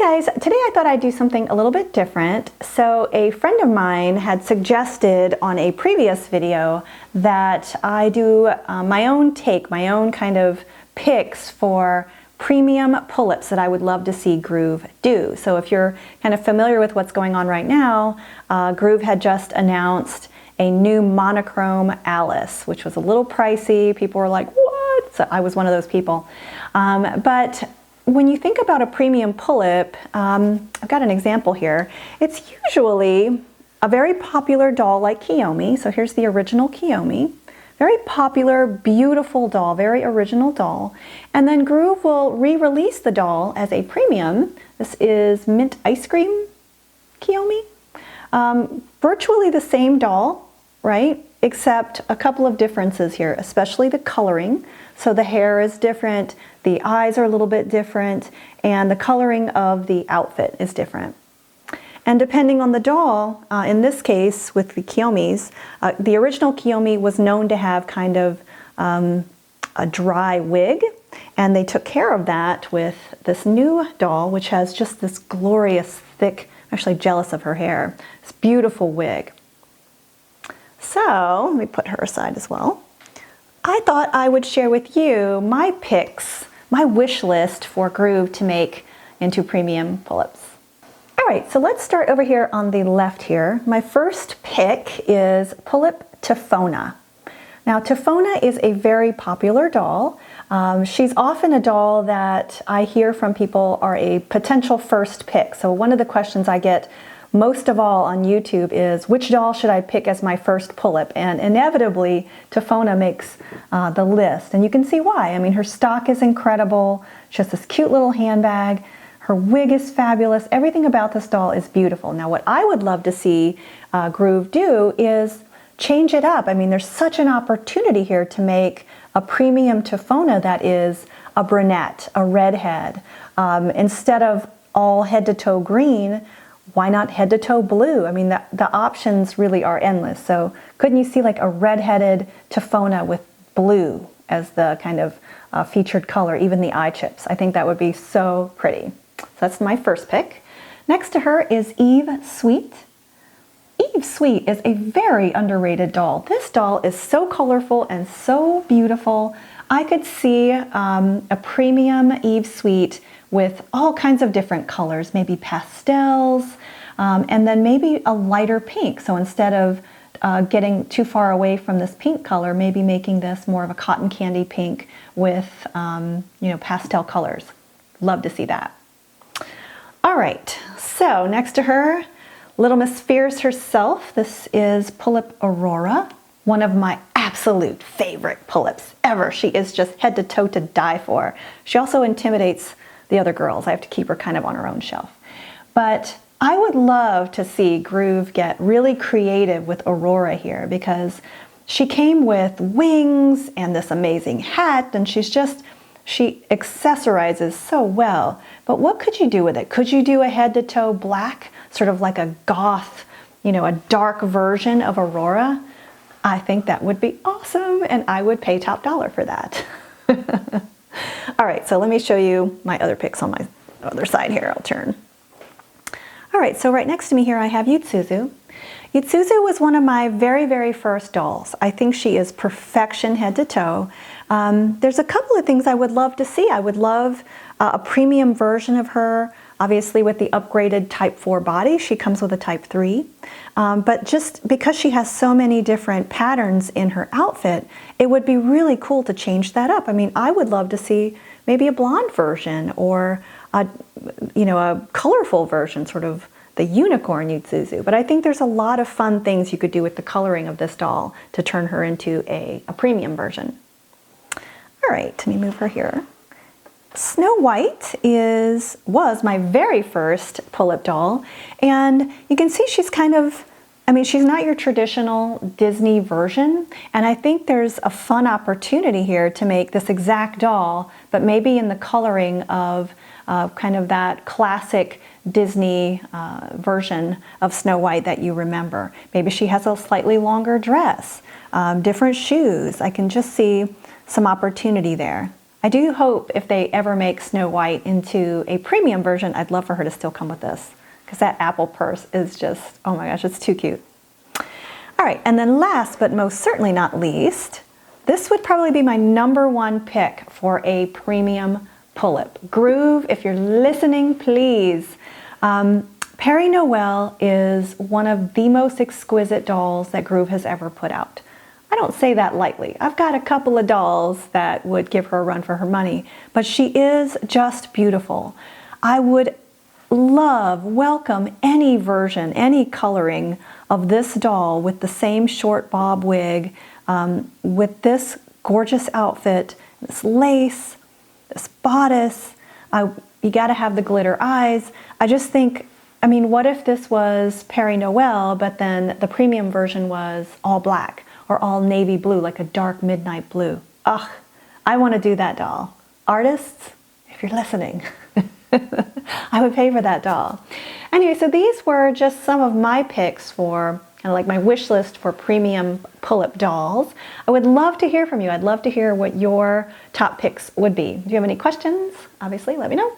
Hey guys, today I thought I'd do something a little bit different. So a friend of mine had suggested on a previous video that I do my own kind of picks for premium pull-ups that I would love to see Groove do. So if you're kind of familiar with what's going on right now, Groove had just announced a new monochrome Alice, which was a little pricey. People were like, what? So I was one of those people. But when you think about a premium pull-up, I've got an example here. It's usually a very popular doll like Kiyomi. So here's the original Kiyomi. Very popular, beautiful doll, very original doll. And then Groove will re-release the doll as a premium. This is Mint Ice Cream Kiyomi. Virtually the same doll, right? Except a couple of differences here, especially the coloring. So the hair is different, the eyes are a little bit different, and the coloring of the outfit is different. And depending on the doll, in this case with the Kiyomis, the original Kiyomi was known to have kind of a dry wig, and they took care of that with this new doll, which has just this glorious, thick, I'm actually jealous of her hair, this beautiful wig. So let me put her aside as well. I thought I would share with you my picks, my wish list for Groove to make into premium pull-ups. All right, so let's start over here on the left here. My first pick is Pullup Aurora. Now, Aurora is a very popular doll. She's often a doll that I hear from people are a potential first pick. So one of the questions I get most of all on YouTube is, which doll should I pick as my first pull-up? And inevitably, Aurora makes the list. And you can see why. I mean, her stock is incredible. She has this cute little handbag. Her wig is fabulous. Everything about this doll is beautiful. Now, what I would love to see Groove do is change it up. I mean, there's such an opportunity here to make a premium Aurora that is a brunette, a redhead. Instead of all head-to-toe green, why not head-to-toe blue? I mean, the options really are endless. So couldn't you see like a redheaded Aurora with blue as the kind of featured color, even the eye chips? I think that would be so pretty. So that's my first pick. Next to her is Eva Sweet. Eva Sweet is a very underrated doll. This doll is so colorful and so beautiful. I could see a premium Eva Sweet with all kinds of different colors, maybe pastels, and then maybe a lighter pink. So instead of getting too far away from this pink color, maybe making this more of a cotton candy pink with pastel colors. Love to see that. All right, so next to her, Little Miss Fierce herself. This is Pullup Aurora, one of my absolute favorite pull-ups ever. She is just head to toe to die for. She also intimidates the other girls. I have to keep her kind of on her own shelf. But I would love to see Groove get really creative with Aurora here, because she came with wings and this amazing hat, and she accessorizes so well. But what could you do with it? Could you do a head-to-toe black, sort of like a goth, a dark version of Aurora? I think that would be awesome, and I would pay top dollar for that. All right, so let me show you my other picks on my other side here. I'll turn. All right, so right next to me here I have Suzu. Suzu was one of my very, very first dolls. I think she is perfection head to toe. There's a couple of things I would love to see. I would love a premium version of her, obviously with the upgraded Type 4 body. She comes with a Type 3. But just because she has so many different patterns in her outfit, it would be really cool to change that up. I mean, I would love to see maybe a blonde version, or a colorful version, sort of the unicorn Suzu. But I think there's a lot of fun things you could do with the coloring of this doll to turn her into a premium version. All right, let me move her here. Snow White was my very first pull-up doll, and you can see she's she's not your traditional Disney version, and I think there's a fun opportunity here to make this exact doll, but maybe in the coloring of kind of that classic Disney version of Snow White that you remember. Maybe she has a slightly longer dress, different shoes. I can just see some opportunity there. I do hope if they ever make Snow White into a premium version, I'd love for her to still come with this, because that apple purse is just, oh my gosh, it's too cute. All right, and then last but most certainly not least, this would probably be my #1 pick for a premium Pullup. Groove, if you're listening, please. Perry Noel is one of the most exquisite dolls that Groove has ever put out. I don't say that lightly. I've got a couple of dolls that would give her a run for her money, but she is just beautiful. I would welcome any version, any coloring of this doll with the same short bob wig, with this gorgeous outfit, this lace, this bodice. You gotta have the glitter eyes. I just think, I mean, what if this was Perry Noel, but then the premium version was all black or all navy blue, like a dark midnight blue? Ugh, I want to do that doll. Artists, if you're listening, I would pay for that doll. Anyway, so these were just some of my picks for kind of like my wish list for premium Pullup dolls. I would love to hear from you. I'd love to hear what your top picks would be. If you have any questions, obviously, let me know.